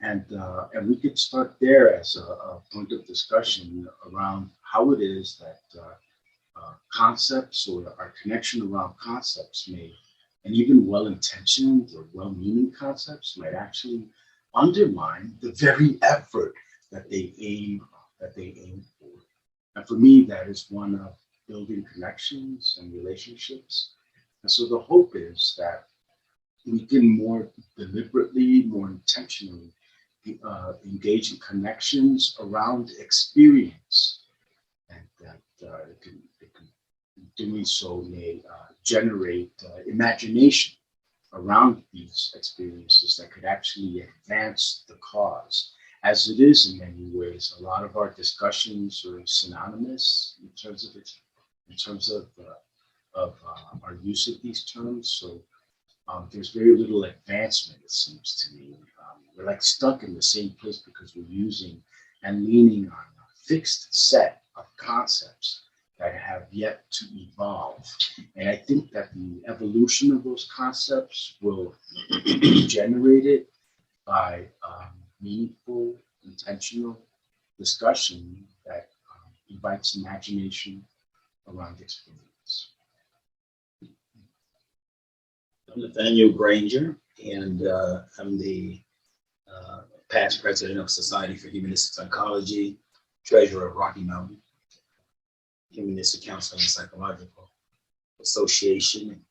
And we could start there as a point of discussion around how it is that concepts or our connection around concepts may, and even well-intentioned or well-meaning concepts might actually undermine the very effort that they aim for. And for me, that is one of building connections and relationships. And so the hope is that we can more deliberately, more intentionally engage in connections around experience, and that doing so may generate imagination around these experiences that could actually advance the cause. As it is in many ways, a lot of our discussions are synonymous in terms of our use of these terms. So there's very little advancement, it seems to me. We're like stuck in the same place because we're using and leaning on a fixed set of concepts that have yet to evolve. And I think that the evolution of those concepts will be generated by meaningful, intentional discussion that invites imagination around experience. I'm Nathanial Granger, and I'm the past president of Society for Humanistic Psychology, treasurer of Rocky Mountain Humanistic Counseling and Psychological Association,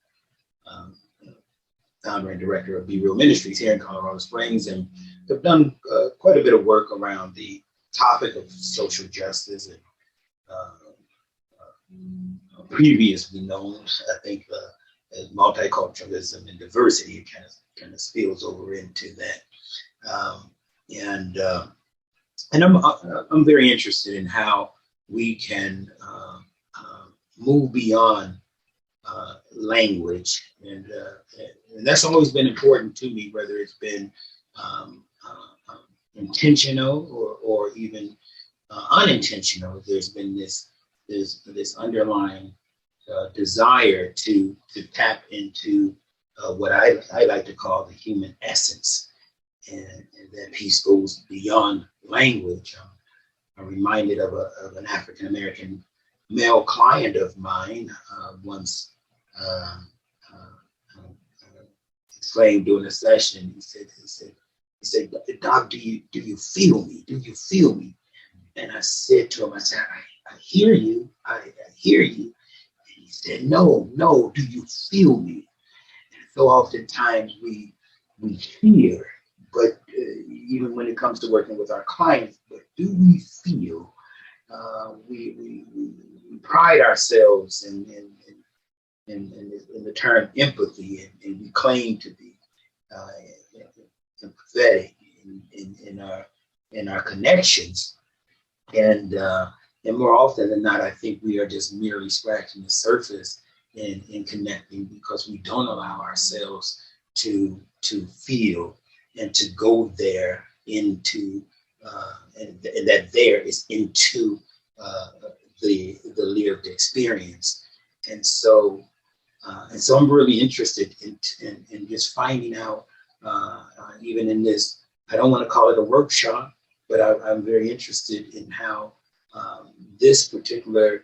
founder and director of Be Real Ministries here in Colorado Springs, and have done quite a bit of work around the topic of social justice and previously known, I think, as multiculturalism and diversity. It kind of spills over into that, and I'm very interested in how we can move beyond language, and that's always been important to me, whether it's been intentional or even unintentional. There's been this underlying desire to tap into what I like to call the human essence, and that piece goes beyond language. I'm reminded of an African American male client of mine once exclaimed during a session. He said, "Doc, do you feel me? Do you feel me?" And I said to him, I said, I hear you. I hear you. And he said, no, do you feel me? And so oftentimes we hear, but even when it comes to working with our clients, but do we feel? We pride ourselves in the term empathy, and we claim to be empathetic in our connections, and more often than not, I think we are just merely scratching the surface in connecting, because we don't allow ourselves to feel and to go there into and that there is into the lived experience. And so I'm really interested in just finding out, even in this, I don't want to call it a workshop, but I'm very interested in how this particular,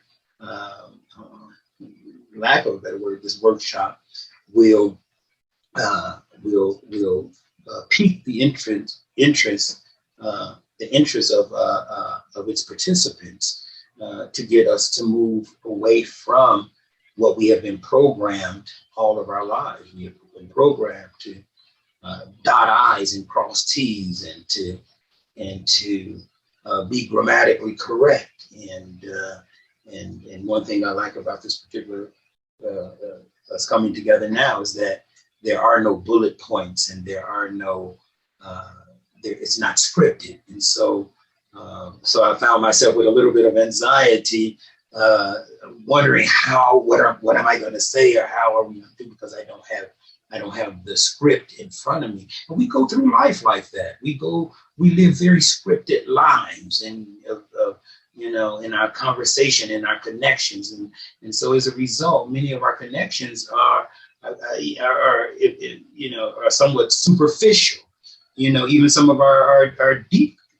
lack of a better word, this workshop will pique the interest of its participants, to get us to move away from what we have been programmed all of our lives. We have been programmed to dot I's and cross T's, and to be grammatically correct. And one thing I like about this particular us coming together now is that there are no bullet points, and there are no it's not scripted. And so I found myself with a little bit of anxiety, wondering what am I going to say, or how are we going to do, because I don't have the script in front of me. And we go through life like that. We live very scripted lives, and in our conversation, in our connections, and so as a result, many of our connections are somewhat superficial. even some of our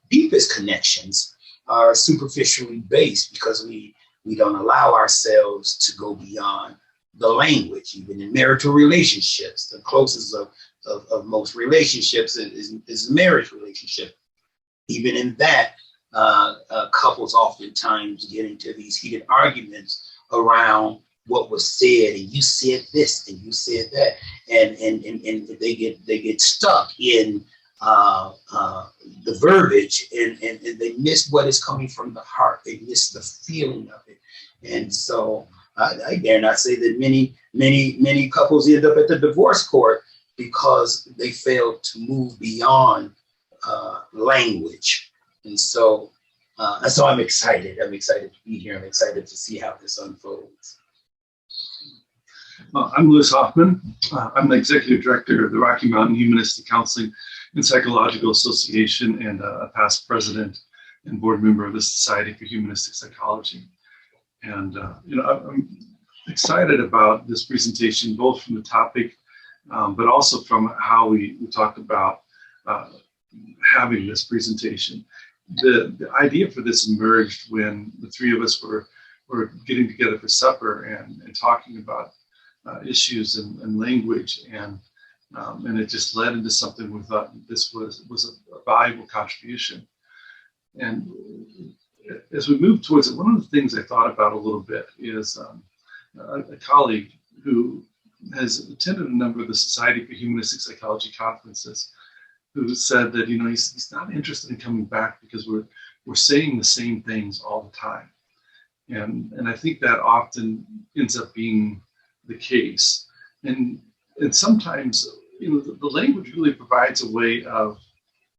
deepest connections are superficially based because we don't allow ourselves to go beyond the language. Even in marital relationships, the closest of most relationships is a marriage relationship. Even in that, couples oftentimes get into these heated arguments around what was said, and you said this and you said that, and they get stuck in the verbiage, and they miss what is coming from the heart. They miss the feeling of it. And so I dare not say that many couples end up at the divorce court because they failed to move beyond language. And so I'm excited. I'm excited to be here. I'm excited to see how this unfolds. I'm Louis Hoffman. I'm the Executive Director of the Rocky Mountain Humanistic Counseling and Psychological Association, and a past president and board member of the Society for Humanistic Psychology. And I'm excited about this presentation, both from the topic, but also from how we talked about having this presentation. The idea for this emerged when the three of us were getting together for supper and talking about issues and language, and it just led into something we thought this was a valuable contribution. And as we move towards it, one of the things I thought about a little bit is a colleague who has attended a number of the Society for Humanistic Psychology conferences, who said that he's not interested in coming back because we're saying the same things all the time, and I think that often ends up being the case, and sometimes the language really provides a way of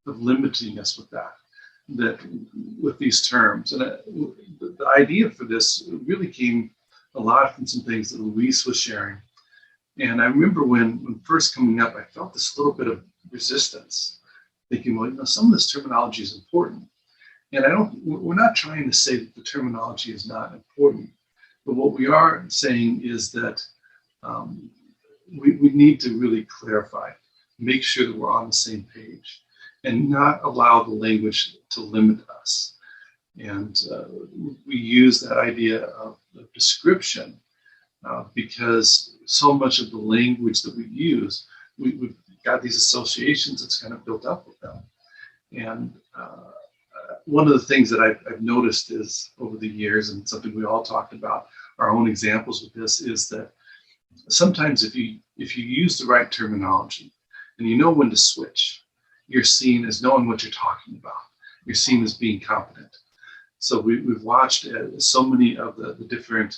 limiting us with with these terms. And the idea for this really came a lot from some things that Luis was sharing. And I remember when first coming up, I felt this little bit of resistance, thinking, well, some of this terminology is important. And we're not trying to say that the terminology is not important, but what we are saying is that we need to really clarify, make sure that we're on the same page, and not allow the language to limit us. And we use that idea of description because so much of the language that we use, we've got these associations that's kind of built up with them. And one of the things that I've noticed is over the years, and something we all talked about, our own examples with this, is that sometimes if you use the right terminology and you know when to switch, you're seen as knowing what you're talking about. You're seen as being competent. So we've watched so many of the different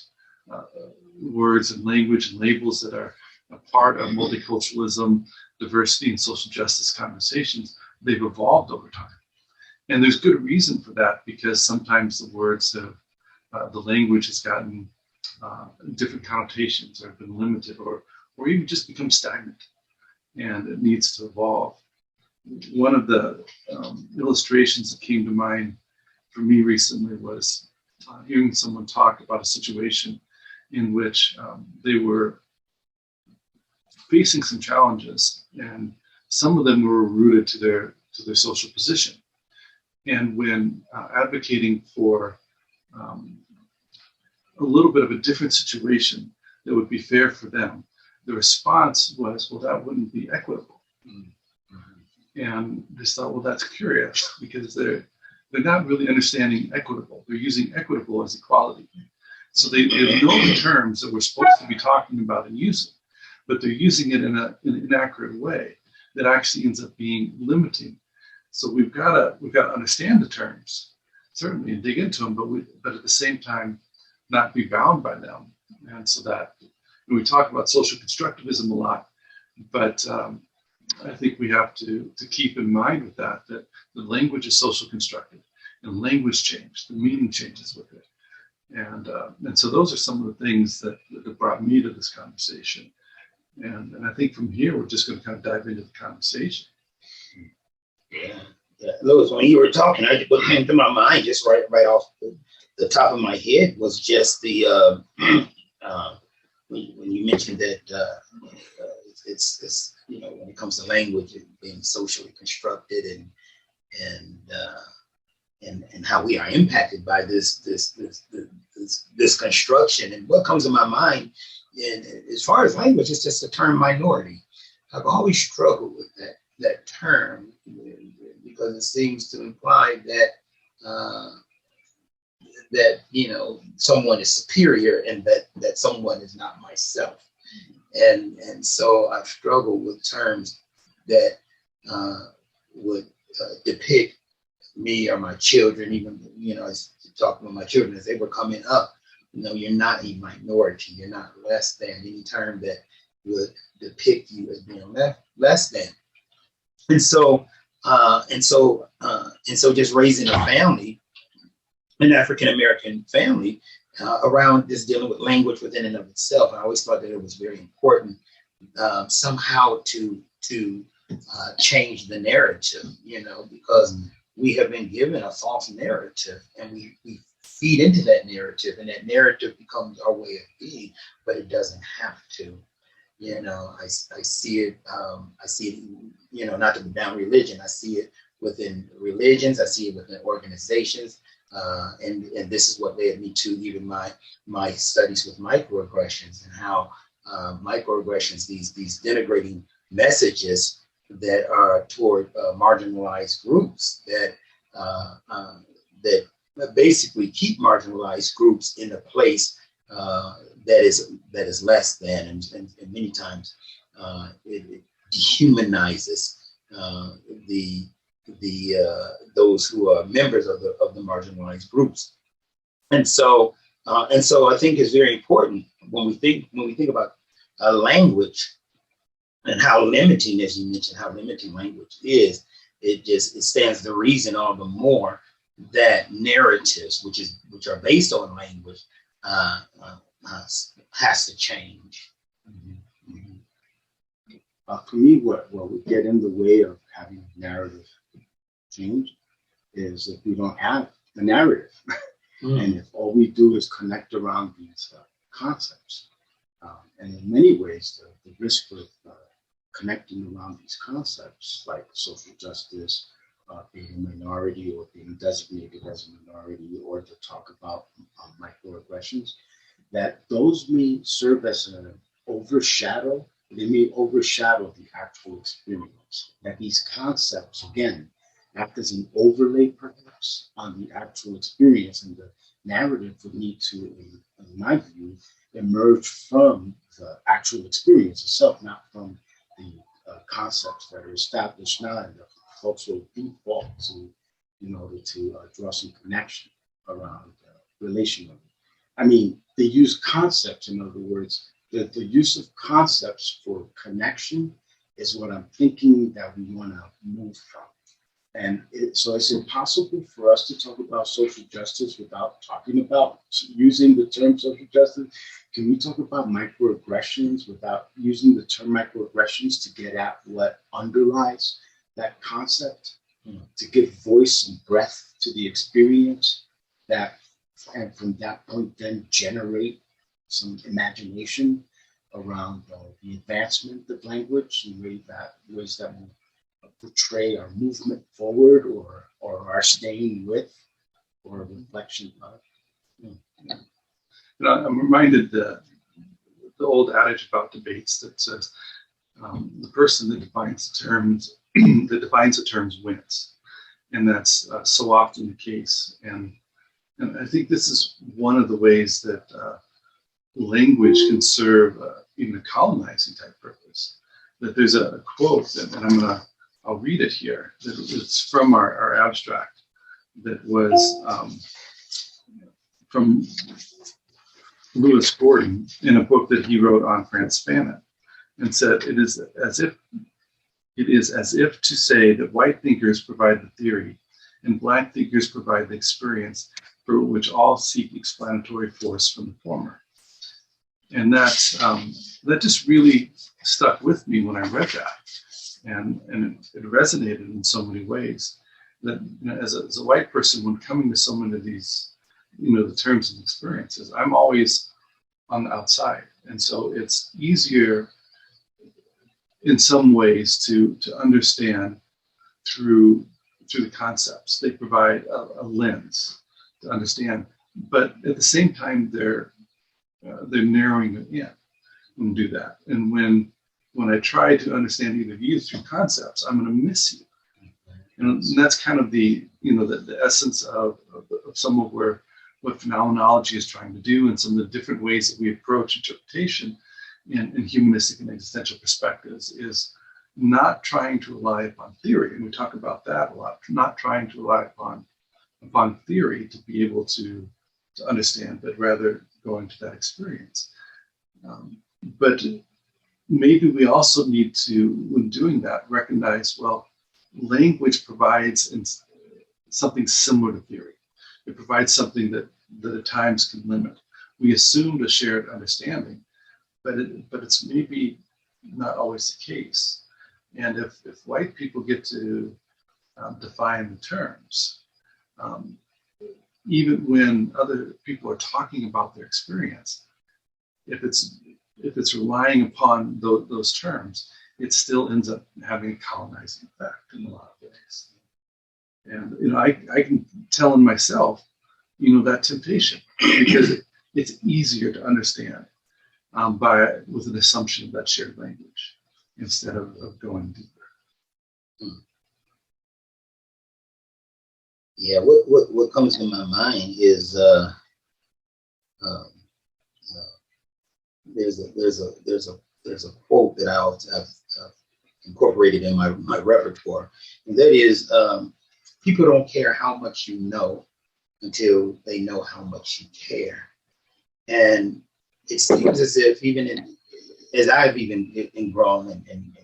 words and language and labels that are a part of multiculturalism, diversity, and social justice conversations. They've evolved over time. And there's good reason for that, because sometimes the words have, the language has gotten different connotations, or have been limited, or even just become stagnant, and it needs to evolve. One of the illustrations that came to mind for me recently was hearing someone talk about a situation in which they were facing some challenges, and some of them were rooted to their social position. And when advocating for a little bit of a different situation that would be fair for them, the response was, well, that wouldn't be equitable. Mm-hmm. And they thought, well, that's curious, because they're not really understanding equitable. They're using equitable as equality. So they know the terms that we're supposed to be talking about and using, but they're using it in an inaccurate way that actually ends up being limiting. So we've got to understand the terms, certainly, and dig into them, but at the same time, not be bound by them. And so that we talk about social constructivism a lot, but I think we have to keep in mind with that the language is social constructed, and language change, the meaning changes with it. And so those are some of the things that brought me to this conversation. And I think from here, we're just going to kind of dive into the conversation. Yeah. Louis, when you were talking, what came to my mind just right off the top of my head was just the when you mentioned that it's when it comes to language and being socially constructed and how we are impacted by this construction. And what comes to my mind, and as far as language, it's just the term minority. I've always struggled with that term because it seems to imply that someone is superior and that someone is not myself. And so I've struggled with terms that would depict me or my children, even, I was talking with my children as they were coming up, you're not a minority, you're not less than, any term that would depict you as being less than. And so just raising a family, an African-American family, around this dealing with language within and of itself. I always thought that it was very important somehow to change the narrative, because we have been given a false narrative and we feed into that narrative, and that narrative becomes our way of being, but it doesn't have to. I see it, not to be down religion, I see it within religions, I see it within organizations. And this is what led me to even my studies with microaggressions, and how microaggressions, these denigrating messages that are toward marginalized groups that basically keep marginalized groups in a place that is less than, and many times it dehumanizes those who are members of the marginalized groups. And so I think it's very important when we think about language and how limiting, as you mentioned, how limiting language is. It stands to reason all the more that narratives, which are based on language, has to change. For me, what would get in the way of having narrative change is if we don't have the narrative, and if all we do is connect around these concepts. And in many ways, the risk of connecting around these concepts, like social justice, being a minority or being designated as a minority, or to talk about microaggressions, that those may serve as an overshadow. They may overshadow the actual experience. That these concepts, again, act as an overlay, perhaps, on the actual experience, and the narrative would need to, in my view, emerge from the actual experience itself, not from the concepts that are established now, and the folks will default to in order to draw some connection around relational. I mean, they use concepts, in other words, the use of concepts for connection is what I'm thinking that we want to move from. And so it's impossible for us to talk about social justice without talking about using the term social justice. Can we talk about microaggressions without using the term microaggressions to get at what underlies that concept, to give voice and breath to the experience that, and from that point then generate some imagination around the advancement of language in ways that will portray our movement forward or our staying with or a reflection of. I'm reminded the old adage about debates that says the person that defines the terms wins, and that's so often the case. And I think this is one of the ways that language can serve even a colonizing type purpose. That there's a quote, and I'll read it here. It's from our abstract that was from Lewis Gordon in a book that he wrote on Franz Fanon, and said, it is as if to say that white thinkers provide the theory and black thinkers provide the experience for which all seek explanatory force from the former. And that just really stuck with me when I read that. And it resonated in so many ways that, as a white person, when coming to so many of these, the terms and experiences, I'm always on the outside. And so it's easier in some ways to understand through the concepts. They provide a lens to understand, but at the same time they're narrowing it in and do that. And when I try to understand either of you through concepts, I'm going to miss you. And that's kind of the essence of some of what phenomenology is trying to do, and some of the different ways that we approach interpretation in humanistic and existential perspectives, is not trying to rely upon theory. And we talk about that a lot, not trying to rely upon theory to be able to understand, but rather going to that experience. But maybe we also need to, when doing that, recognize, well, language provides something similar to theory. It provides something that at times can limit. We assumed a shared understanding, but it's maybe not always the case. And if white people get to define the terms, even when other people are talking about their experience, if it's relying upon those terms, it still ends up having a colonizing effect in a lot of ways. And I can tell in myself, that temptation, because it's easier to understand with an assumption of that shared language instead of going deeper. Yeah, what comes to my mind is there's a quote that I've incorporated in my repertoire, and that is, people don't care how much you know until they know how much you care. And it seems as if as I've even grown and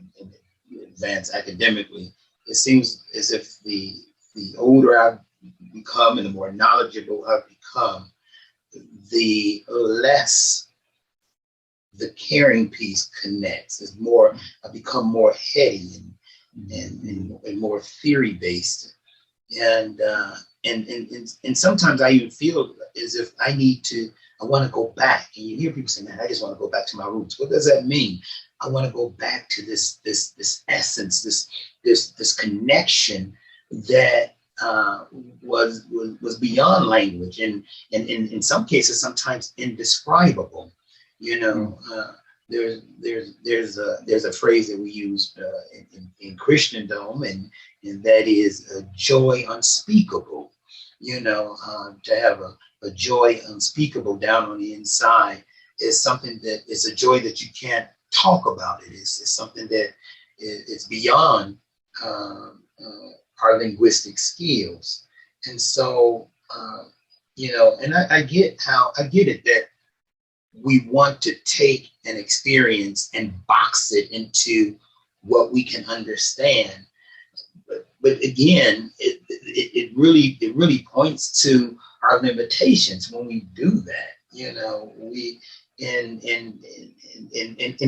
advanced academically, it seems as if the older I've become and the more knowledgeable I've become, the less the caring piece connects. I become more heady and more theory based, and sometimes I even feel as if I want to go back. And you hear people say, "Man, I just want to go back to my roots." What does that mean? I want to go back to this essence, this connection that was beyond language, and in some cases sometimes indescribable. There's a phrase that we use in Christendom, and that is a joy unspeakable. To have a joy unspeakable down on the inside is something that is a joy that you can't talk about. It's something that it's beyond our linguistic skills. And so, and I get it that we want to take an experience and box it into what we can understand. But again, it really points to our limitations when we do that. And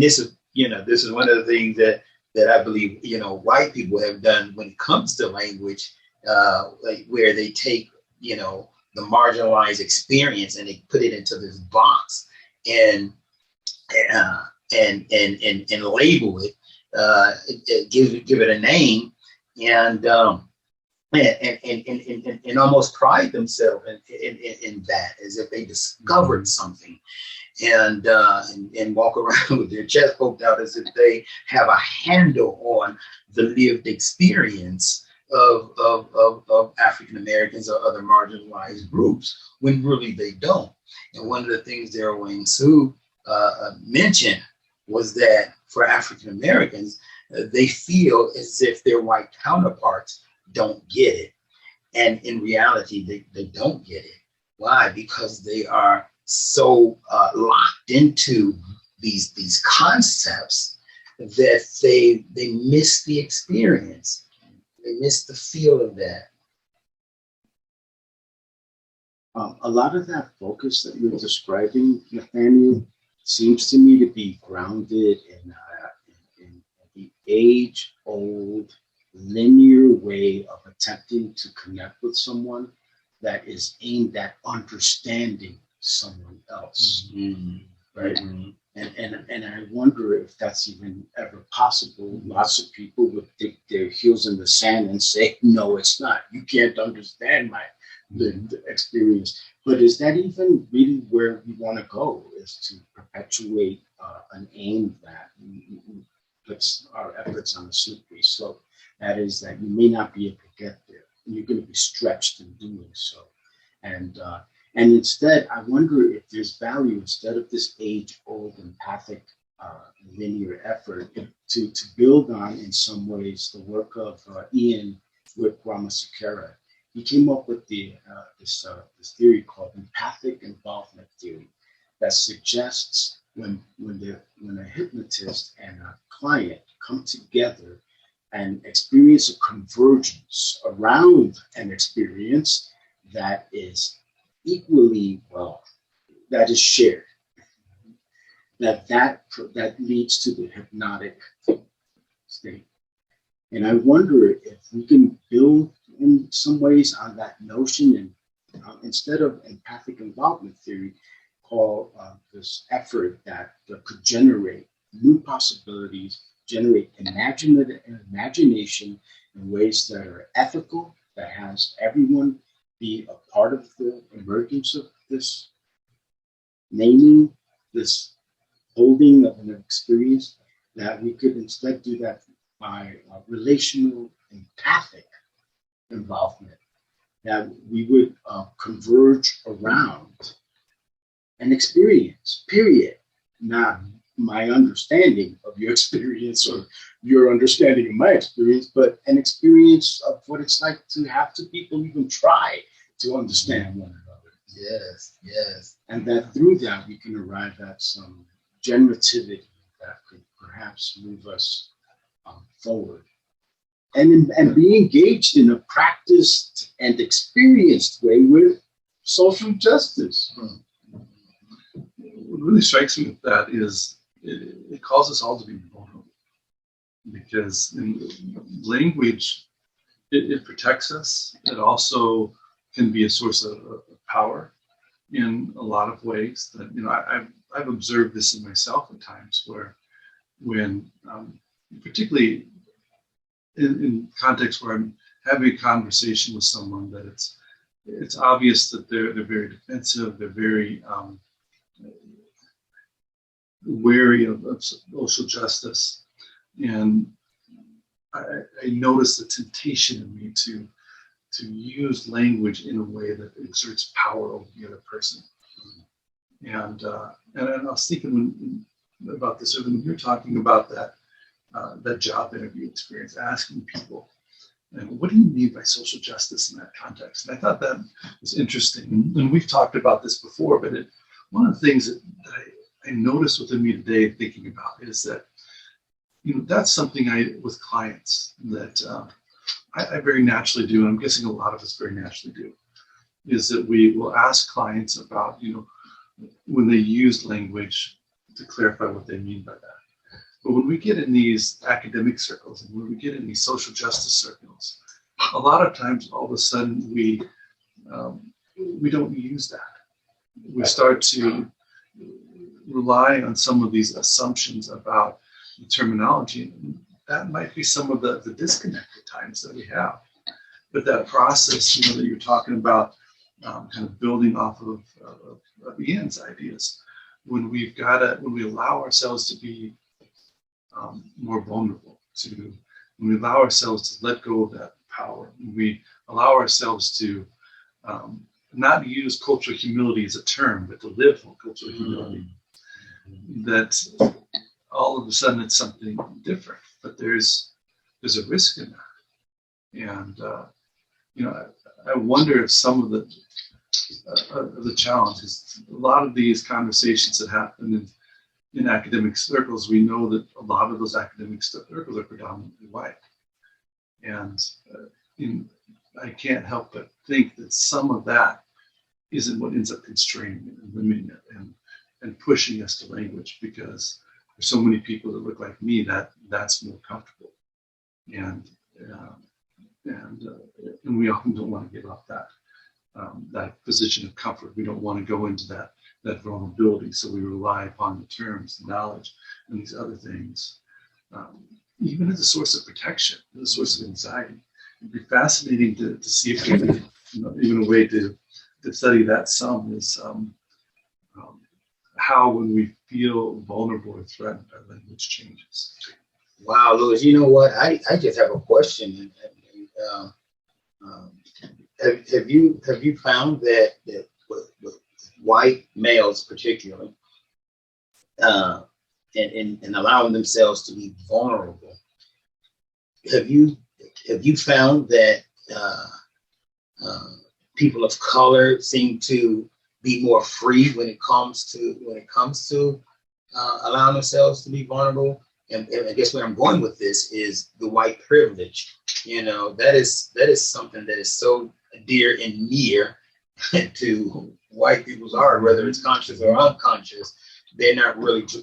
this is one of the things that I believe white people have done when it comes to language, where they take the marginalized experience and they put it into this box and label it, give it a name, and almost pride themselves in that, as if they discovered something, and walk around with their chest poked out as if they have a handle on the lived experience of African Americans or other marginalized groups, when really they don't. And one of the things Daryl Wayne Sue mentioned was that for African Americans, they feel as if their white counterparts don't get it. And in reality, they don't get it. Why? Because they are so locked into these concepts that they miss the experience. They miss the feel of that. A lot of that focus that you're describing, Nathaniel, seems to me to be grounded in the age-old linear way of attempting to connect with someone that is aimed at understanding someone else. Mm-hmm. right? And I wonder if that's even ever possible. Lots of people would dig their heels in the sand and say, no, it's not. You can't understand my lived experience. But is that even really where we want to go, is to perpetuate an aim that puts our efforts on a slippery slope? That is that you may not be able to get there. And you're going to be stretched in doing so. And instead, I wonder if there's value, instead of this age-old empathic linear effort, to build on, in some ways, the work of Ian Wickramasukera. He came up with this theory called empathic involvement theory, that suggests when a hypnotist and a client come together and experience a convergence around an experience that is equally, well, that is shared, that leads to the hypnotic state. And I wonder if we can build in some ways on that notion, and instead of empathic involvement theory, call this effort that could generate new possibilities, generate imagination in ways that are ethical, that has everyone be a part of the emergence of this naming, this holding of an experience, that we could instead do that by relational, empathic involvement, that we would converge around an experience, period, not my understanding of your experience or your understanding of my experience, but an experience of what it's like to have two people even try to understand one another. Yes, yes. And that through that, we can arrive at some generativity that could perhaps move us forward. And be engaged in a practiced and experienced way with social justice. What really strikes me with that is it calls us all to be vulnerable, because in language, it protects us. It also can be a source of power in a lot of ways. That, you know, I've observed this in myself at times, where when particularly in contexts where I'm having a conversation with someone, that it's obvious that they're very defensive, they're very wary of social justice, and I notice the temptation in me to use language in a way that exerts power over the other person. And I was thinking about this when you're talking about that job interview experience, asking people, and what do you mean by social justice in that context? And I thought that was interesting. And we've talked about this before, but one of the things that I noticed within me today, thinking about, is that, you know, that's something with clients that I very naturally do, and I'm guessing a lot of us very naturally do, is that we will ask clients about, you know, when they use language, to clarify what they mean by that. But when we get in these academic circles, and when we get in these social justice circles, a lot of times, all of a sudden, we don't use that. We start to rely on some of these assumptions about the terminology. And that might be some of the disconnected times that we have. But that process, you know, that you're talking about, kind of building off of Ian's ideas, when we allow ourselves to be more vulnerable, when we allow ourselves to let go of that power, when we allow ourselves to not use cultural humility as a term, but to live on cultural humility, that all of a sudden it's something different. But there's a risk in that. And you know, I wonder if some of the challenge is a lot of these conversations that happen in academic circles. We know that a lot of those academic circles are predominantly white, and I can't help but think that some of that isn't what ends up constraining it and limiting it and pushing us to language, because there's so many people that look like me that's more comfortable, and we often don't want to give up that position of comfort. We don't want to go into that that vulnerability. So we rely upon the terms, the knowledge, and these other things, even as a source of protection, as a source of anxiety. It'd be fascinating to see if there's even a way to study that some is how when we feel vulnerable or threatened, our language changes. Wow, Louis, you know what? I just have a question. Have you found that with white males particularly, and allowing themselves to be vulnerable, have you found that people of color seem to be more free when it comes to allowing themselves to be vulnerable? And I guess where I'm going with this is the white privilege. You know, that is something that is so dear and near to white people's heart, whether it's conscious or unconscious. They're not willing to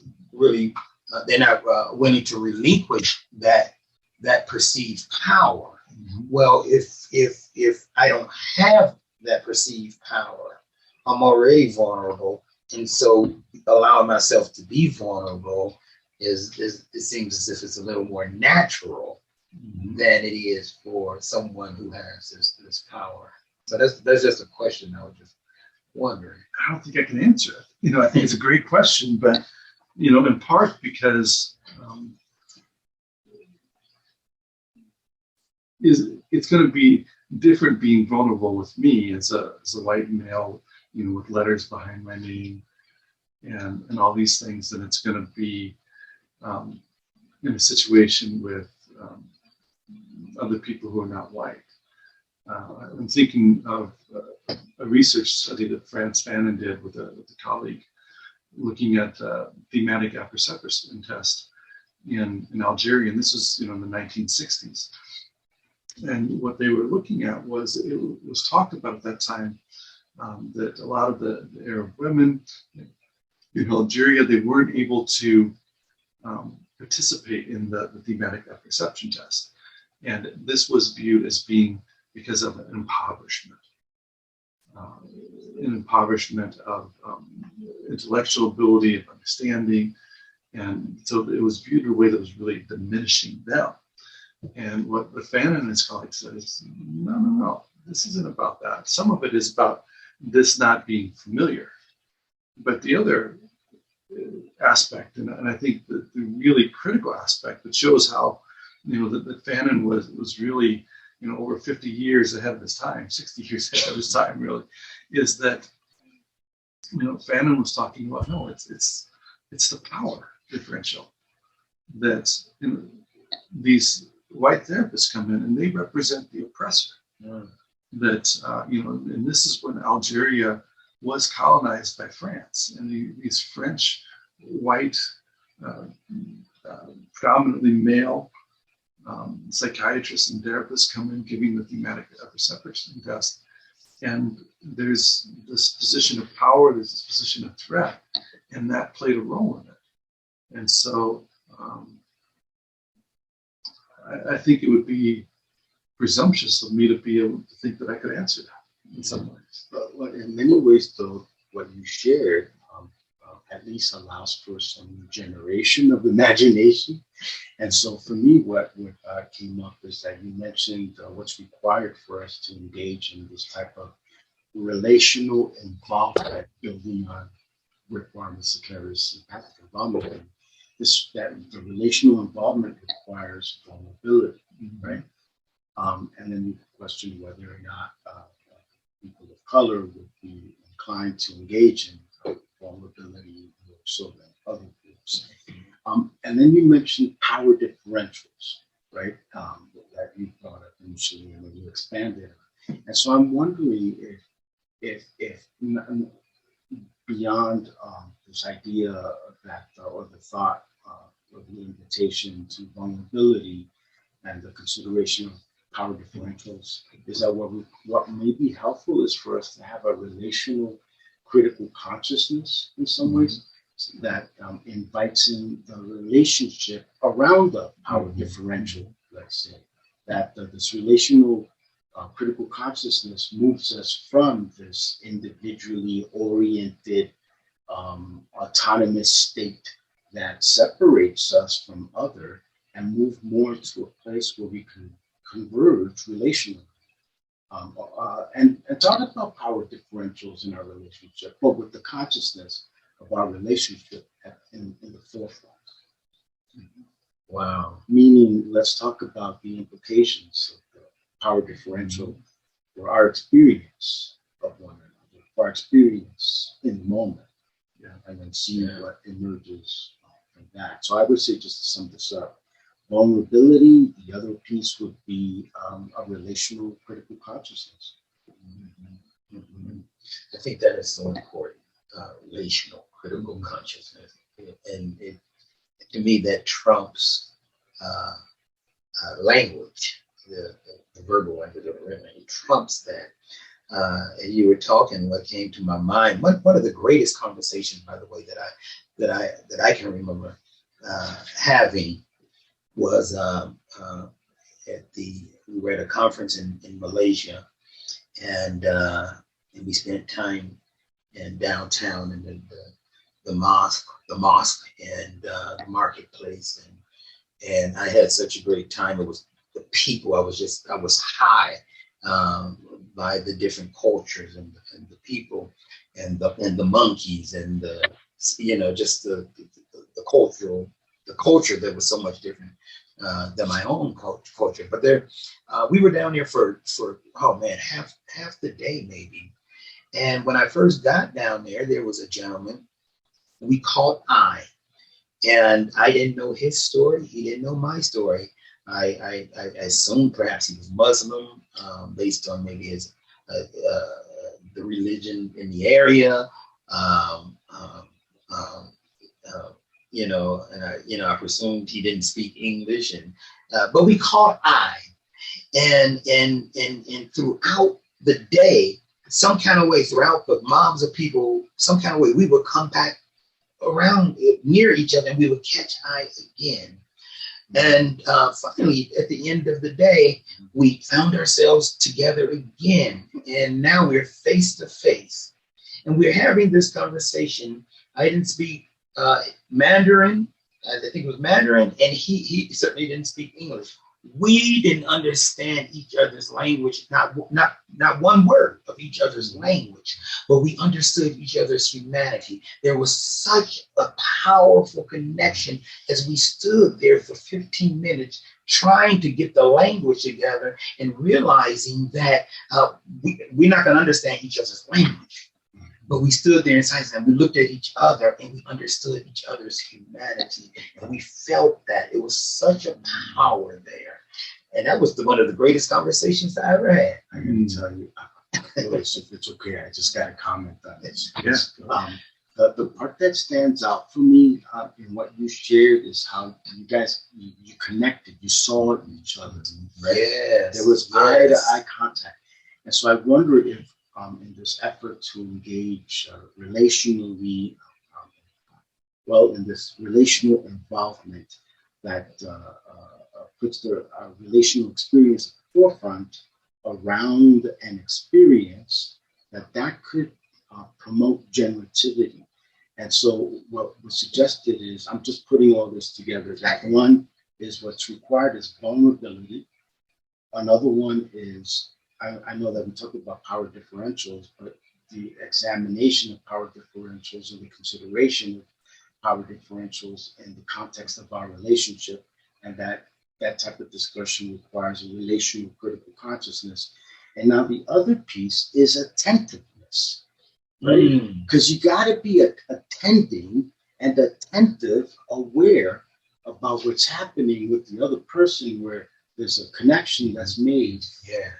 relinquish that perceived power. Well, if I don't have that perceived power, I'm already vulnerable, and so allowing myself to be vulnerable is it seems as if it's a little more natural than it is for someone who has this power. So that's just a question I was just wondering. I don't think I can answer it. You know, I think it's a great question, but you know, in part because it's going to be different being vulnerable with me as a white male, you know, with letters behind my name and all these things, than it's going to be in a situation with other people who are not white. I'm thinking of a research study that Franz Fanon did with a colleague, looking at thematic apperception test in Algeria, and this was, you know, in the 1960s. And what they were looking at was, it was talked about at that time that a lot of the Arab women in Algeria, they weren't able to participate in the thematic apperception test. And this was viewed as being because of an impoverishment of intellectual ability, of understanding. And so it was viewed in a way that was really diminishing them. And what Fanon and his colleagues said is, no, this isn't about that. Some of it is about this not being familiar. But the other aspect, and I think the really critical aspect that shows how, you know, that Fanon was really, you know, over 50 years ahead of his time, 60 years ahead of his time, really, is that, you know, Fanon was talking about, no, it's the power differential that, you know, these white therapists come in and they represent the oppressor. That, you know, and this is when Algeria was colonized by France, and these French white, predominantly male psychiatrists and therapists come in giving the thematic apperception test. And there's this position of power, there's this position of threat, and that played a role in it. And so I think it would be presumptuous of me to be able to think that I could answer that in some ways. But in many ways, though, what you shared at least allows for some generation of imagination. And so for me, what came up is that you mentioned what's required for us to engage in this type of relational involvement, building on Rick Warren's empathic involvement. That the relational involvement requires vulnerability, right? And then you question whether or not people of color would be inclined to engage in vulnerability more so than other groups. And then you mentioned power differentials, right? That you brought up initially and then you expanded on. And so I'm wondering if beyond this idea of that, or the thought of the invitation to vulnerability and the consideration of power differentials, is that what may be helpful is for us to have a relational critical consciousness in some ways that invites in the relationship around the power differential, let's say, that this relational critical consciousness moves us from this individually oriented autonomous state that separates us from other and move more to a place where we can converge relationally. And talk about power differentials in our relationship, but with the consciousness of our relationship in the forefront. Wow. Meaning, let's talk about the implications of the power differential for our experience of one another, for our experience in the moment, and then see what emerges from that. So I would say, just to sum this up, vulnerability, the other piece would be a relational critical consciousness. I think that is so important, relational critical consciousness. And it, to me, that trumps language, the verbal language of it. It trumps that. And you were talking, what came to my mind, one of the greatest conversations, by the way, that I can remember having was we were at a conference in Malaysia, and we spent time in downtown in the mosque and the marketplace, and I had such a great time. It was the people. I was high by the different cultures and the people and the monkeys and just the culture that was so much different than my own culture. But we were down there for half the day maybe. And when I first got down there was a gentleman we caught eye, and I didn't know his story. He didn't know my story. I assumed perhaps he was Muslim, based on maybe his the religion in the area. And I presumed he didn't speak English, but we caught eye, and throughout the day, some kind of way, throughout the mobs of people, some kind of way, we would come back around near each other, and we would catch eye again. And finally, at the end of the day, we found ourselves together again, and now we're face to face, and we're having this conversation. I didn't speak Mandarin. I think it was Mandarin, and he certainly didn't speak English. We didn't understand each other's language, not one word of each other's language, but we understood each other's humanity. There was such a powerful connection as we stood there for 15 minutes trying to get the language together and realizing that we're not going to understand each other's language. But we stood there in silence and we looked at each other and we understood each other's humanity, and we felt that. It was such a power there. And that was one of the greatest conversations I ever had. I'm going to tell you, Louis, if it's okay, I just got to comment on this. Yes. The part that stands out for me in what you shared is how you guys, you connected, you saw each other. Right? Yes. There was eye-to-eye contact. And so I wonder if in this effort to engage relationally, in this relational involvement that puts the relational experience at the forefront around an experience, that could promote generativity. And so what was suggested is, I'm just putting all this together, that one is what's required is vulnerability. Another one is, I know that we talk about power differentials, but the examination of power differentials or the consideration of power differentials in the context of our relationship, and that type of discussion requires a relational critical consciousness. And now the other piece is attentiveness, right? Because you got to be attending and attentive, aware about what's happening with the other person, where there's a connection that's made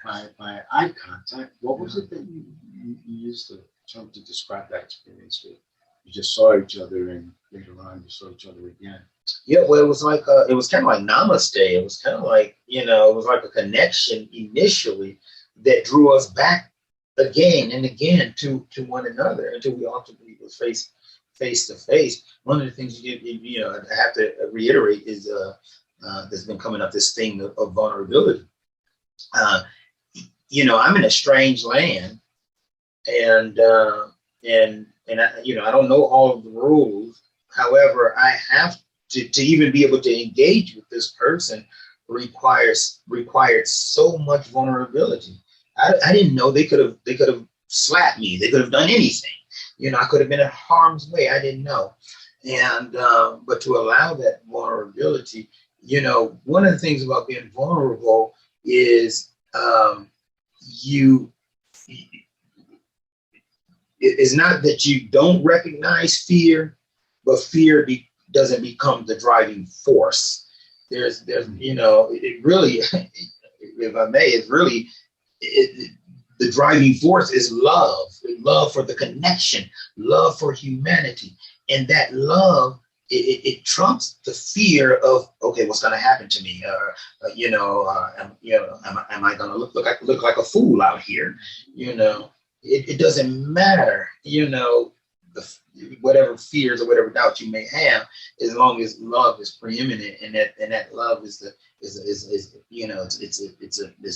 by eye contact. What was it that you used the term to describe that experience with? You just saw each other, and later on you saw each other again. Yeah, well, it was kind of like namaste. It was kind of like, it was like a connection initially that drew us back again and again to one another until we ultimately was face to face. One of the things I have to reiterate is that's been coming up, this thing of vulnerability. I'm in a strange land, and and I don't know all of the rules. However, I have to even be able to engage with this person required so much vulnerability. I didn't know they could have slapped me. They could have done anything. I could have been in harm's way. I didn't know. And but to allow that vulnerability, one of the things about being vulnerable is it's not that you don't recognize fear, but fear doesn't become the driving force. There's it really, if I may, it's really the driving force is love for the connection, love for humanity, and that love it trumps the fear of, okay, what's going to happen to me? Am I going to look like a fool out here? It doesn't matter, whatever fears or whatever doubts you may have, as long as love is preeminent, and that love is it's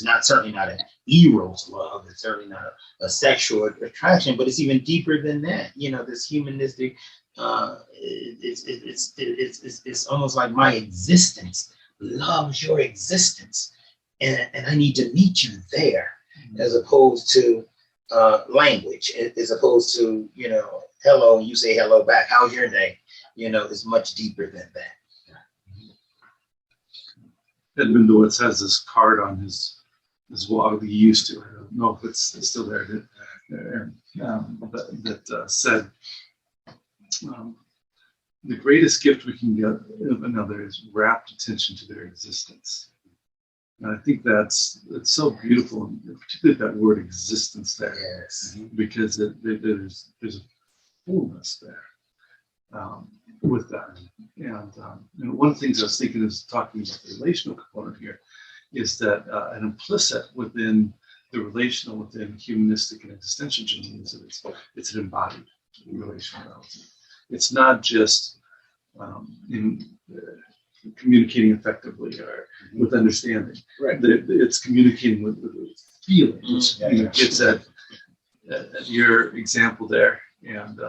not certainly not an eros love. It's certainly not a sexual attraction, but it's even deeper than that. This humanistic. It's almost like my existence loves your existence, and I need to meet you there, as opposed to language, as opposed to hello, and you say hello back. How's your day? It's much deeper than that. Edmund Lewis has this card on his wall. He used to. I don't know if it's still there. That said, the greatest gift we can get of another is rapt attention to their existence. And I think it's so beautiful, and particularly that word existence there, Yes. because there's a fullness there with that. And one of the things I was thinking is talking about the relational component here is that an implicit within the relational, within humanistic and existentialism, is that it's an embodied relationality. It's not just communicating effectively or with understanding. Right. It's communicating with feeling, which gets at your example there. And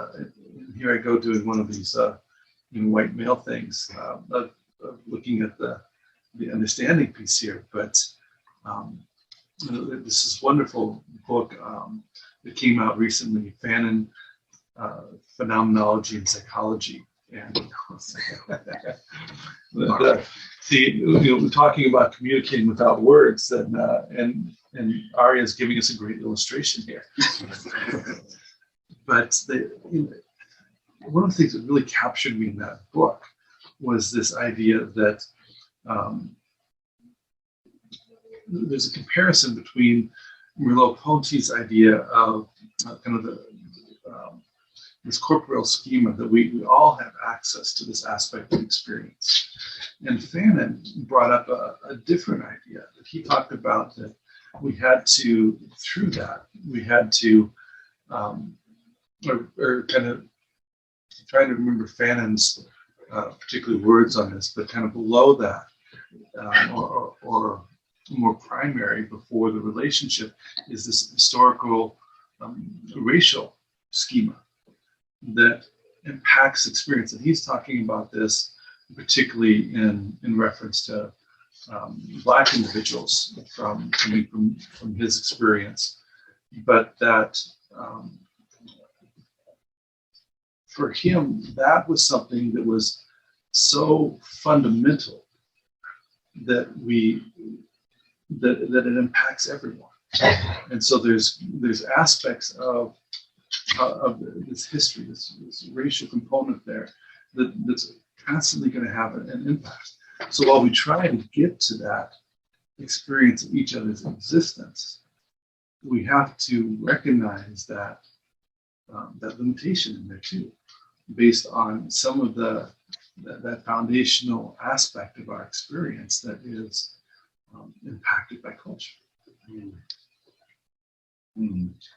here I go doing one of these white male things, of looking at the understanding piece here. But this is wonderful book that came out recently, Fanon, Phenomenology and Psychology. And see, we're talking about communicating without words, and Arya is giving us a great illustration here. But one of the things that really captured me in that book was this idea that there's a comparison between Merleau-Ponty's idea of kind of this corporeal schema, that we all have access to this aspect of experience. And Fanon brought up a different idea that he talked about, that we had to, through that, we had to, or kind of trying to remember Fanon's particular words on this, but kind of below that, or more primary before the relationship, is this historical racial schema that impacts experience. And he's talking about this particularly in reference to Black individuals coming from his experience, but that for him, that was something that was so fundamental that that it impacts everyone. And so there's aspects of this history, this racial component there, that's constantly going to have an impact. So while we try to get to that experience of each other's existence, we have to recognize that limitation in there too, based on some of that foundational aspect of our experience that is impacted by culture.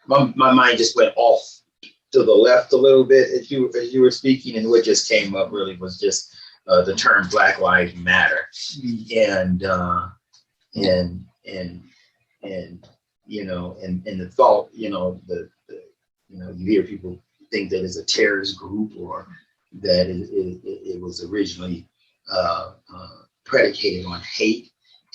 My mind just went off to the left a little bit as you were speaking, and what just came up really was just the term Black Lives Matter, and the thought, you hear people think that it's a terrorist group or that it was originally predicated on hate,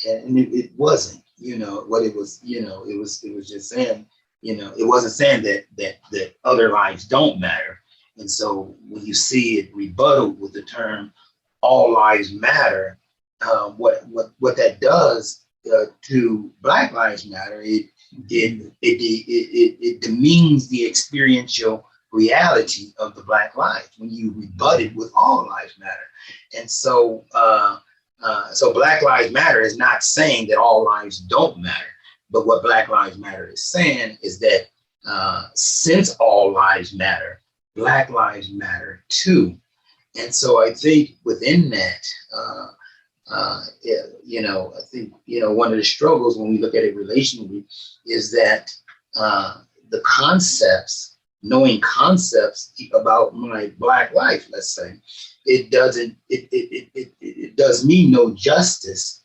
and it wasn't. What it was, it was just saying, it wasn't saying that other lives don't matter. And so when you see it rebutted with the term "all lives matter," what that does to Black Lives Matter, it demeans the experiential reality of the Black life when you rebut it with "all lives matter." And so so Black Lives Matter is not saying that all lives don't matter, but what Black Lives Matter is saying is that since all lives matter, Black lives matter too. And so I think within that, I think, one of the struggles when we look at it relationally is that the concepts, knowing concepts about my Black life, let's say, it does me no justice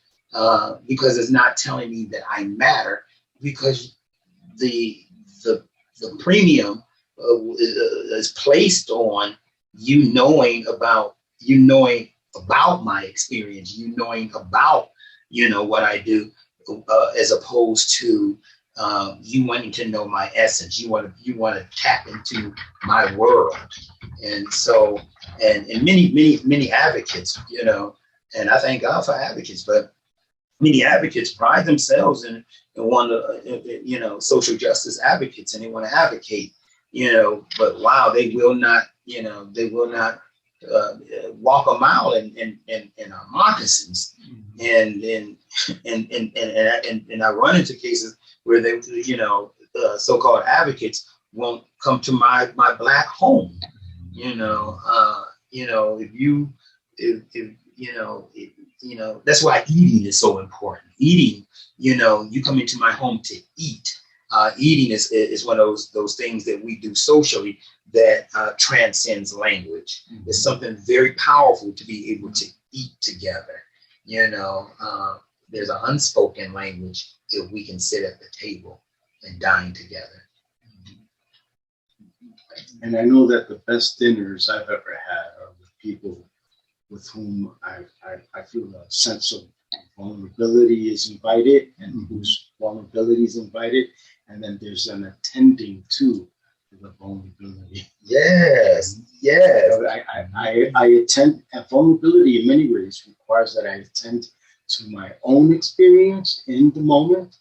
because it's not telling me that I matter, because the premium is placed on you knowing about my experience, knowing about what I do, as opposed to you wanting to know my essence. You want to tap into my world. And so, and many advocates, and I thank God for advocates, but many advocates pride themselves in want to, social justice advocates, and they want to advocate, but wow, they will not walk a mile in moccasins, and I run into cases where they, so-called advocates won't come to my Black home. That's why eating is so important. Eating, you come into my home to eat. Eating is one of those things that we do socially that transcends language. Mm-hmm. It's something very powerful to be able to eat together. There's an unspoken language if we can sit at the table and dine together. And I know that the best dinners I've ever had are with people with whom I feel a sense of vulnerability is invited, and whose vulnerability is invited, and then there's an attending to the vulnerability. Yes. So I attend, and vulnerability in many ways requires that I attend to my own experience in the moment,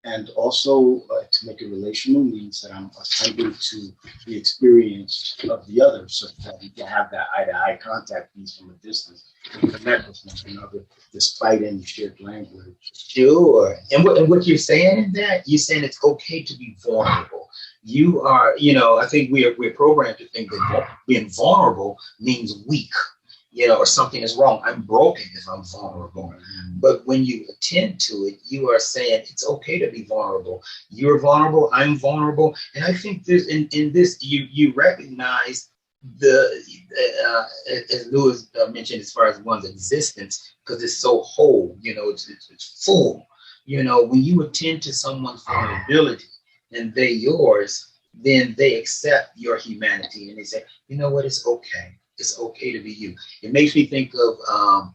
and also to make it relational means that I'm attending to the experience of the other, so that we can have that eye-to-eye contact piece from a distance and connect with one another despite any shared language. Sure. And what you're saying in that, you're saying it's okay to be vulnerable. You are, I think we're programmed to think that being vulnerable means weak, or something is wrong. I'm broken if I'm vulnerable. But when you attend to it, you are saying it's okay to be vulnerable. You're vulnerable, I'm vulnerable. And I think this in this, you recognize as Lewis mentioned, as far as one's existence, because it's so whole, it's full. When you attend to someone's vulnerability and they yours, then they accept your humanity and they say, you know what, it's okay. It's okay to be you. It makes me think of, I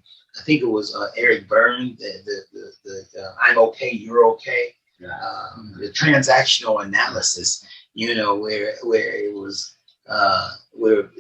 think it was Eric Byrne, the I'm okay, you're okay. The transactional analysis, where it was, where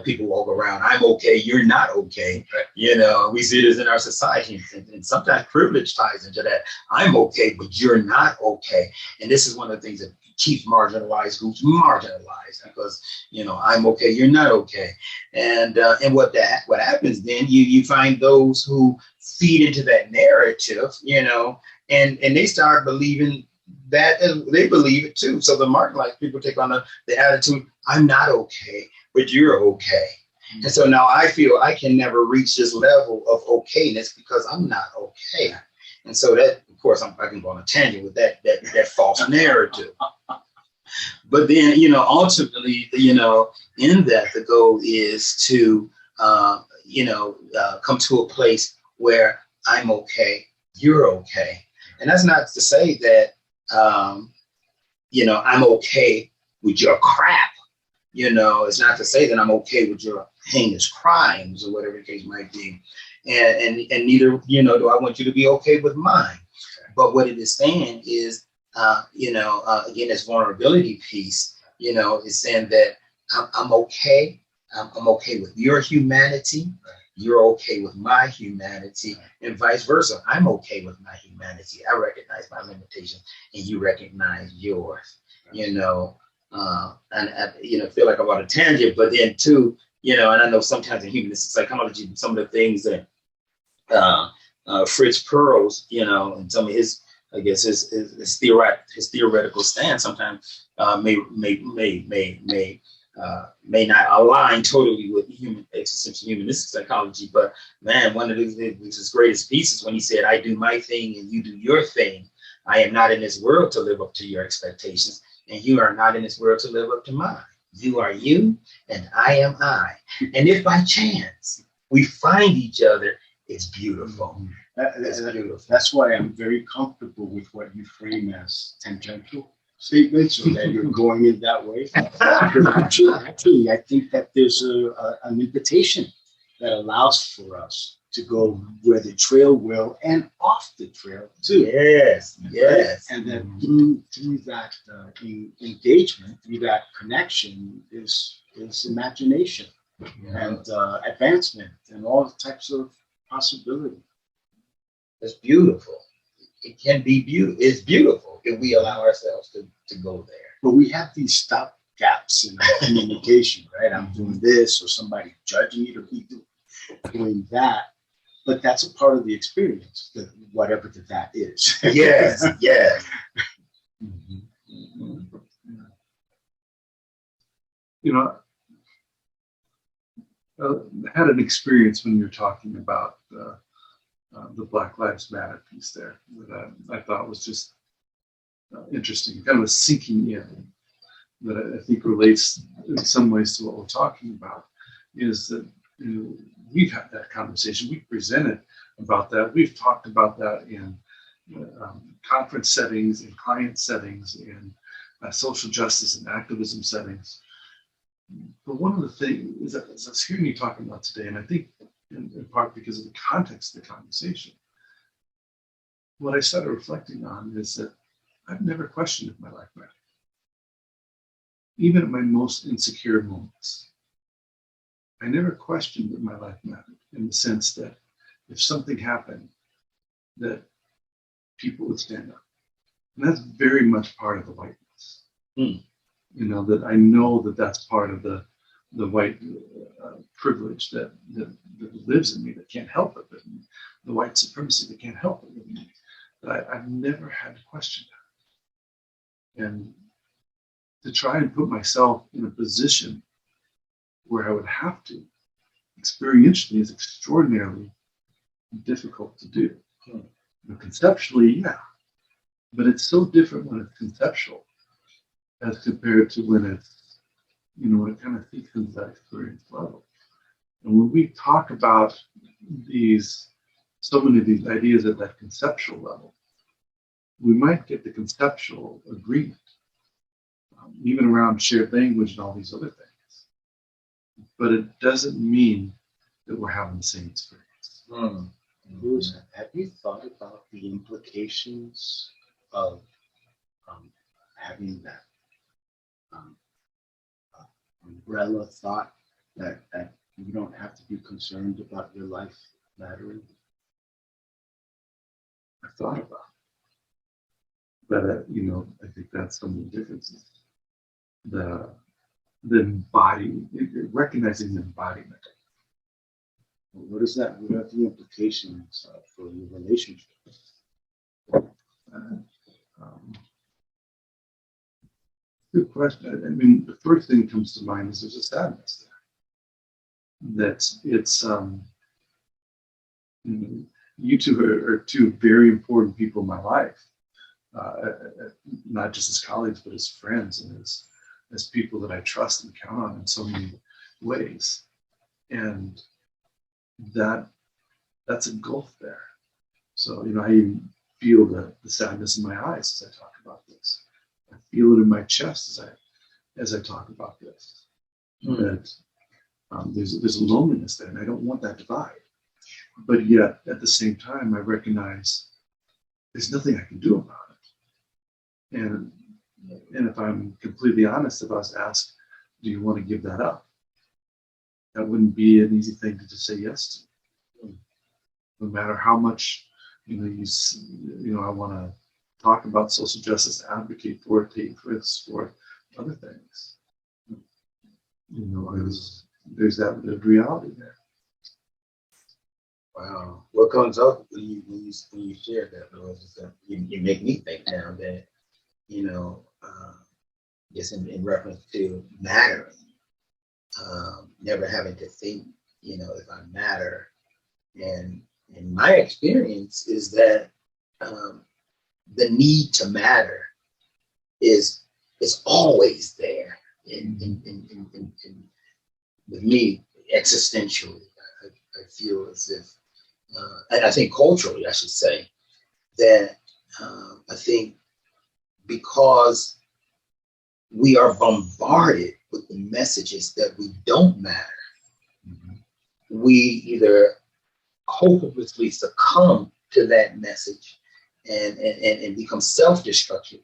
people walk around, I'm okay, you're not okay. We see this in our society, and sometimes privilege ties into that. I'm okay, but you're not okay. And this is one of the things that keeps marginalized groups marginalized, because I'm okay, you're not okay. And what happens then, you find those who feed into that narrative, and they start believing that, and they believe it too. So the marginalized people take on the attitude, I'm not okay, but you're okay. Mm-hmm. And so now I feel I can never reach this level of okayness because I'm not okay. And so that, of course, I can go on a tangent with that false narrative. But then, ultimately, in that, the goal is to, come to a place where I'm okay, you're okay. And that's not to say that, I'm okay with your crap. It's not to say that I'm okay with your heinous crimes or whatever the case might be. And neither, do I want you to be okay with mine. But what it is saying is, again, this vulnerability piece, is saying that I'm okay. I'm okay with your humanity. You're okay with my humanity, and vice versa. I'm okay with my humanity. I recognize my limitations, and you recognize yours. And I feel like I'm on a tangent, but then too, and I know sometimes in humanistic psychology, some of the things that Fritz Perls, and some of his, I guess his theoretical stance sometimes may not align totally with existential humanistic psychology, but man, one of his greatest pieces when he said, "I do my thing and you do your thing. I am not in this world to live up to your expectations, and you are not in this world to live up to mine. You are you, and I am I. And if by chance we find each other, it's beautiful." That's why I'm very comfortable with what you frame as tangential statements, or that you're going in that way. Actually, I think that there's an invitation that allows for us to go where the trail will and off the trail too. Yes. And then through that engagement, through that connection, is imagination and advancement and all types of possibility. It's beautiful. It can be beautiful. It's beautiful if we allow ourselves to go there. But we have these stop gaps in our communication, right? I'm doing this, or somebody judging me to be doing that. But that's a part of the experience, whatever that is. Yes. I had an experience when you were talking about the Black Lives Matter piece there that I thought was just interesting, kind of a sinking in that I think relates in some ways to what we're talking about, is that we've had that conversation, we've presented about that, we've talked about that in conference settings, in client settings, in social justice and activism settings. But one of the things that I was hearing you talking about today, and I think in part because of the context of the conversation, what I started reflecting on is that I've never questioned if my life mattered. Even at my most insecure moments, I never questioned that my life mattered, in the sense that if something happened, that people would stand up. And that's very much part of the whiteness. That I know that that's part of the white privilege that lives in me, that can't help it, the white supremacy that can't help it in me. That I've never had to question that. And to try and put myself in a position where I would have to experientially is extraordinarily difficult to do. Conceptually, yeah, but it's so different when it's conceptual as compared to when it's, when it kind of thickens that experience level. And when we talk about so many of these ideas at that conceptual level, we might get the conceptual agreement, even around shared language and all these other things. But it doesn't mean that we're having the same experience. Louis, have you thought about the implications of having that umbrella thought that you don't have to be concerned about your life mattering? I've thought about it. But, I think that's some of the differences. The recognizing the embodiment. What is that? What are the implications for your relationship? Good question. I mean, the first thing that comes to mind is there's a sadness there. It's you two are two very important people in my life, not just as colleagues, but as friends and as people that I trust and count on in so many ways. And that's a gulf there. So, I even feel the sadness in my eyes as I talk about this. I feel it in my chest as I talk about this. that there's a loneliness there, and I don't want that divide. But yet, at the same time, I recognize there's nothing I can do about it. And if I'm completely honest, if I was asked, do you want to give that up? That wouldn't be an easy thing to just say yes to. No matter how much, I want to talk about social justice, advocate for it, take risks for other things. There's that reality there. Wow. What comes up when you share that, Lord, is that you make me think now that, just in reference to mattering, never having to think, if I matter. And my experience is that the need to matter is always there with me existentially. I feel as if, and I think culturally, I should say, that I think because we are bombarded with the messages that we don't matter, we either hopelessly succumb to that message and become self-destructive,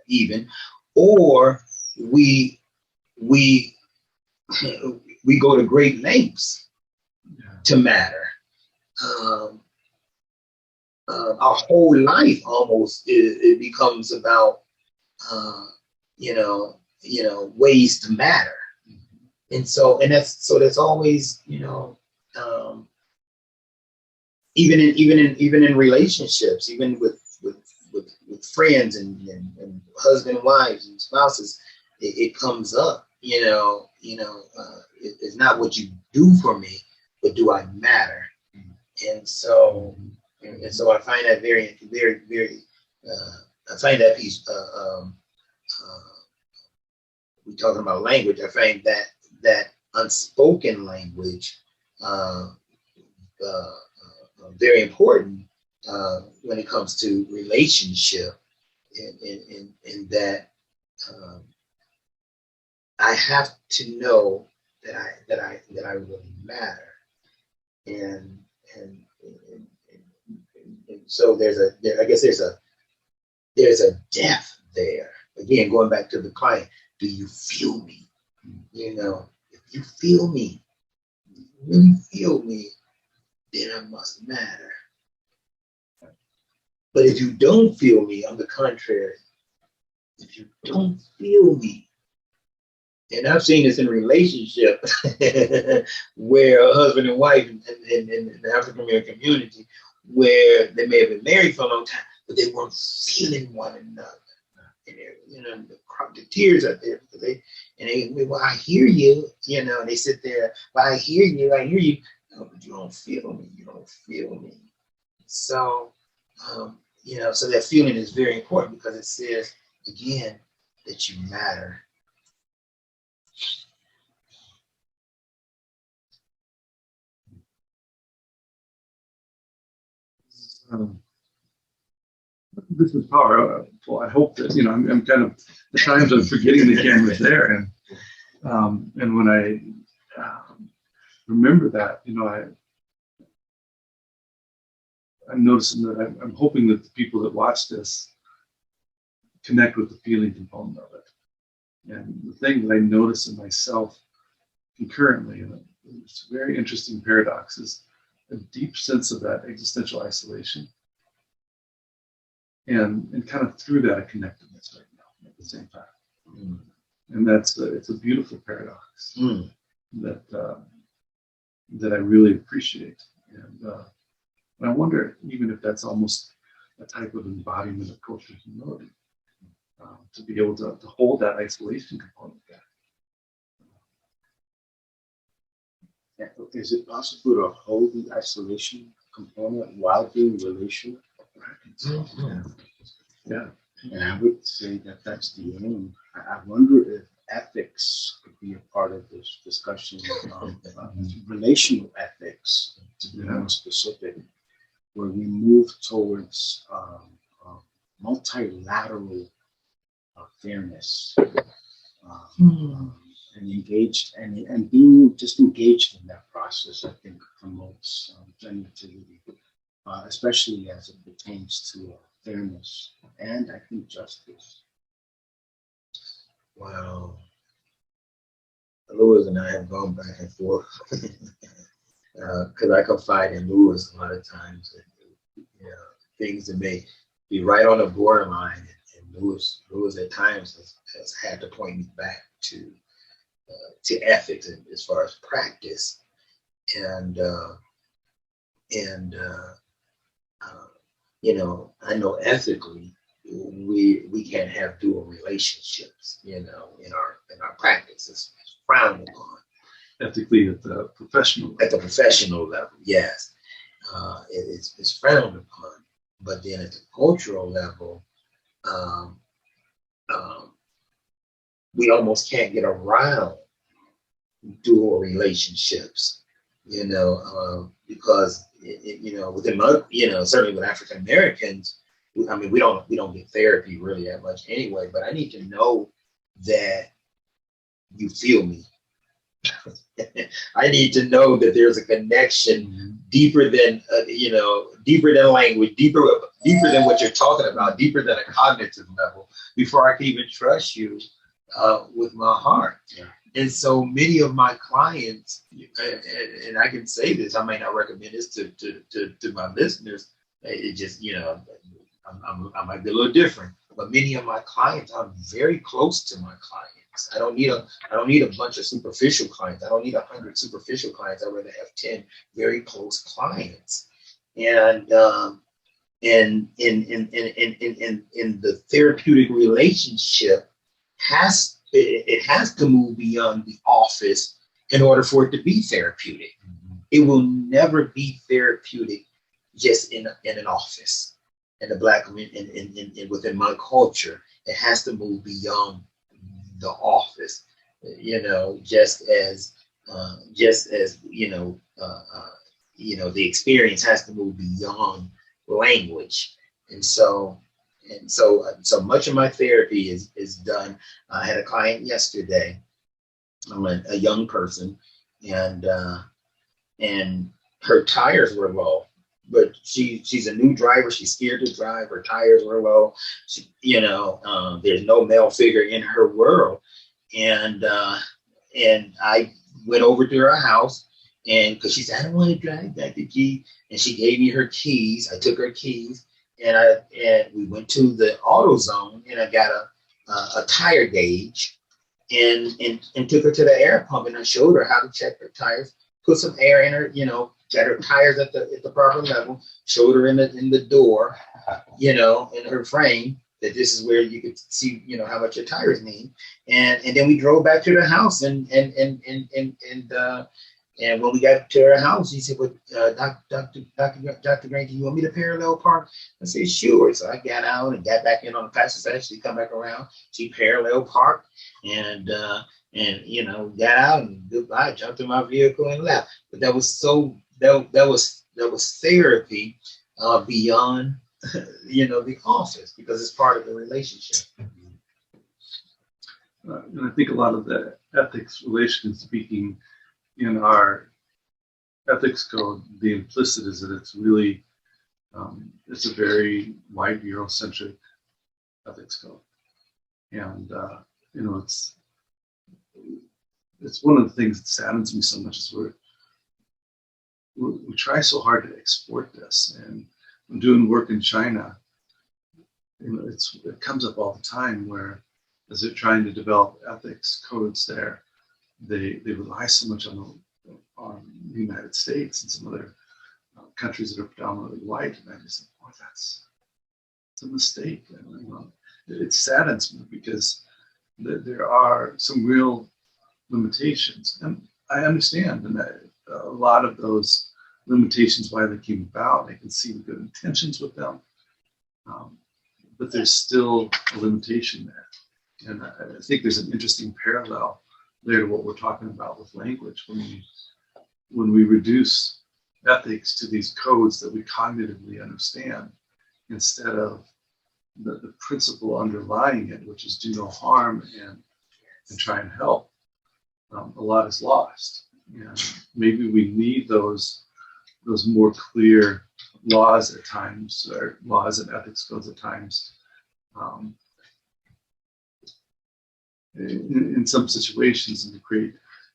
even, or we go to great lengths to matter. Our whole life almost it becomes about ways to matter, and that's always even in relationships, even with friends and husband, wives, and spouses, it comes up. It's not what you do for me, but do I matter? And so I find that very, very, very. I find that piece. We're talking about language. I find that unspoken language very important when it comes to relationship, in that I have to know that I really matter, and so I guess there's a depth there. Again, going back to the client, do you feel me? If you feel me, you really feel me, then I must matter. But if you don't feel me, on the contrary, if you don't feel me, and I've seen this in relationship where a husband and wife in the African American community, where they may have been married for a long time, but they weren't feeling one another. And the tears are there because well, I hear you, and they sit there, well, I hear you. No, but you don't feel me. So, so that feeling is very important because it says, again, that you matter. This is powerful. I hope that I'm kind of the times I'm forgetting the camera's there, and when I remember that, I'm noticing that I'm hoping that the people that watch this connect with the feeling component of it. And the thing that I notice in myself concurrently, and it's a very interesting paradox, is a deep sense of that existential isolation. And kind of through that, a connectedness right now at the same time. And it's a beautiful paradox that I really appreciate. And I wonder even if that's almost a type of embodiment of cultural humility, to be able to hold that isolation component there. Is it possible to hold the isolation component while being relational? Yeah. And I would say that that's the aim. I wonder if ethics could be a part of this discussion, relational ethics, to be more specific, where we move towards multilateral fairness and engaged and being just engaged in that process, I think promotes generativity, especially as it pertains to fairness and I think justice. Wow. Lewis and I have gone back and forth because I confide in Lewis a lot of times, and things that may be right on the borderline, and Lewis at times has had to point me back to ethics as far as practice, and I know ethically we can't have dual relationships, in our practice. It's frowned upon. Ethically at the professional level. At the professional level, yes. It's frowned upon. But then at the cultural level, we almost can't get around dual relationships, because within my, certainly with African Americans, we don't get therapy really that much anyway. But I need to know that you feel me. I need to know that there's a connection deeper than deeper than language, deeper than what you're talking about, deeper than a cognitive level, before I can even trust you with my heart. Yeah. And so many of my clients, and I can say this, I may not recommend this to my listeners. It just, I might be a little different, but many of my clients, I'm very close to my clients. I don't need a bunch of superficial clients. I don't need 100 superficial clients. I'd rather have 10 very close clients. And in the therapeutic relationship has to move beyond the office in order for it to be therapeutic. It will never be therapeutic just in an office. In the Black in within my culture, it has to move beyond the office, just as the experience has to move beyond language. And so much of my therapy is done. I had a client yesterday, a young person, and her tires were low. But she's a new driver. She's scared to drive. Her tires were low. There's no male figure in her world. And I went over to her house, and because she said, I don't want to drive back to G. And she gave me her keys. I took her keys, and we went to the AutoZone, and I got a tire gauge, and took her to the air pump, and I showed her how to check her tires, put some air in her, got her tires at the proper level, showed her in the door, in her frame, that this is where you could see, how much your tires need. And then we drove back to the house, and when we got to her house, he said, well, Dr. Granger, you want me to parallel park? I said, sure. So I got out and got back in on the passenger side. She come back around. She parallel parked and got out and goodbye, jumped in my vehicle and left. But that was therapy beyond, the office, because it's part of the relationship. And I think a lot of the ethics relation speaking in our ethics code, the implicit is that it's really, it's a very white Eurocentric ethics code. And, it's one of the things that saddens me so much is we try so hard to export this. And I'm doing work in China, it comes up all the time where, as they're trying to develop ethics codes there, they rely so much on the United States and some other countries that are predominantly white, and I just think, boy, that's a mistake. And, it saddens me because there are some real limitations, and I understand, and a lot of those limitations, why they came about, I can see the good intentions with them, but there's still a limitation there, and I think there's an interesting parallel there to what we're talking about with language. When we reduce ethics to these codes that we cognitively understand, instead of the principle underlying it, which is do no harm, and and try and help, a lot is lost. And maybe we need those more clear laws at times, or laws and ethics codes at times, in some situations, and to create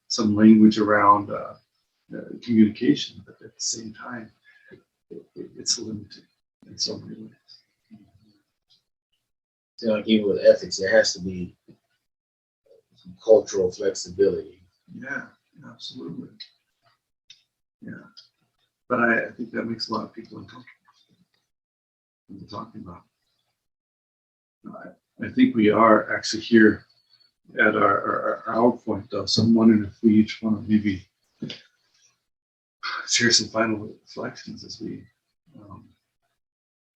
some language around communication, but at the same time, it's limited in so many ways. So like even with ethics, there has to be some cultural flexibility. Yeah, absolutely. Yeah, but I think that makes a lot of people uncomfortable when we're talking about it. I think we are actually here at our point, though. So I'm wondering if we each want to maybe share some final reflections as we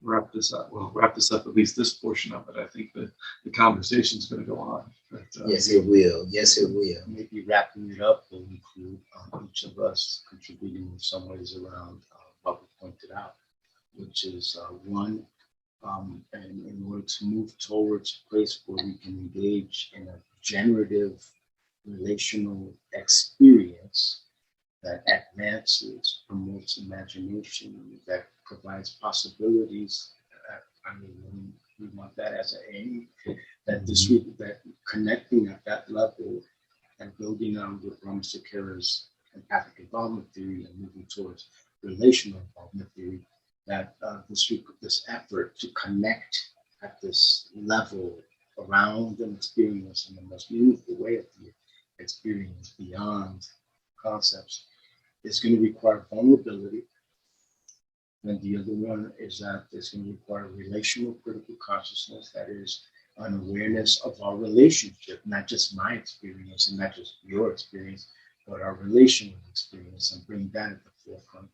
wrap this up. Well, wrap this up, at least this portion of it. I think that the conversation is going to go on. But, Yes, it will. Yes, it will. Maybe wrapping it up will include each of us contributing in some ways around what we pointed out, which is one, and in order to move towards a place where we can engage in a generative relational experience that advances, promotes imagination, that provides possibilities. I mean, we want that as an aim, that that connecting at that level and building on with Ramesakera's empathic involvement theory and moving towards relational involvement theory, that this effort to connect at this level around an experience in the most meaningful way of the experience beyond concepts is going to require vulnerability. And the other one is that it's going to require relational critical consciousness, that is an awareness of our relationship, not just my experience and not just your experience, but our relational experience, and bring that at the forefront.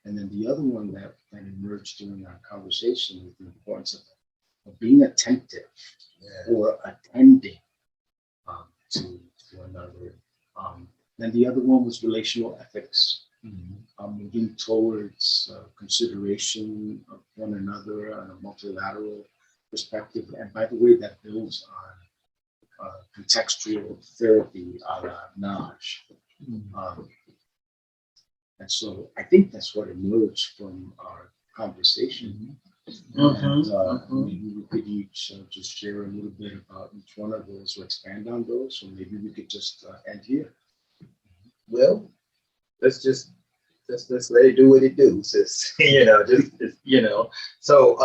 And then the other one that emerged during our conversation is the importance of being attentive or attending to another. And the other one was relational ethics, moving towards consideration of one another on a multilateral perspective. And by the way, that builds on contextual therapy a la Naj. And so I think that's what emerged from our conversation. And maybe we could each just share a little bit about each one of those or expand on those, or maybe we could just end here. Well, let's let it do what it do. Just, So,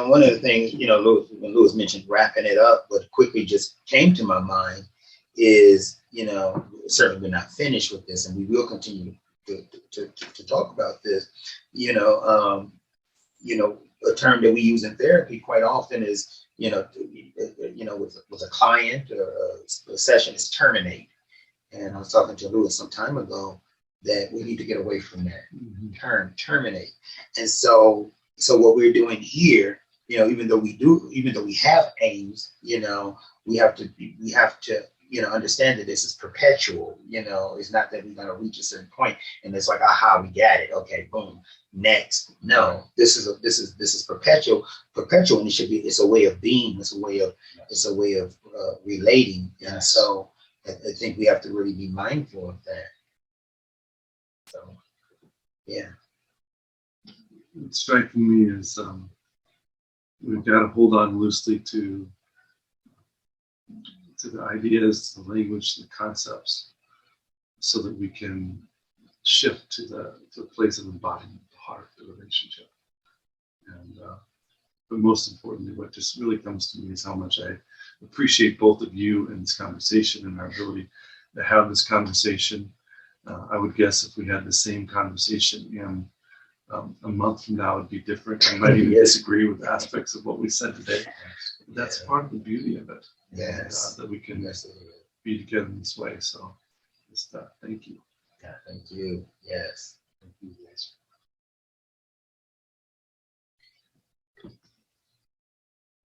one of the things, when Louis mentioned wrapping it up, what quickly just came to my mind is, certainly we're not finished with this, and we will continue to talk about this. A term that we use in therapy quite often is, with a client or a session is terminate. And I was talking to Louis some time ago that we need to get away from that term, terminate. And so what we're doing here, even though we have aims, we have to understand that this is perpetual. It's not that we're going to reach a certain point and it's like, aha, we got it. Okay, boom, next. No, this is perpetual, and it's a way of being. It's a way of relating. And so I think we have to really be mindful of that. So, yeah. What's striking me is we've got to hold on loosely to the ideas, the language, the concepts, so that we can shift to the place of embodiment, the heart, the relationship. And but most importantly, what just really comes to me is how much I appreciate both of you in this conversation and our ability to have this conversation. I would guess if we had the same conversation in a month from now, it'd be different. I might even disagree with aspects of what we said today. That's part of the beauty of it. Yes. That we can be together in this way. So just thank you. Yeah, thank you. Yes.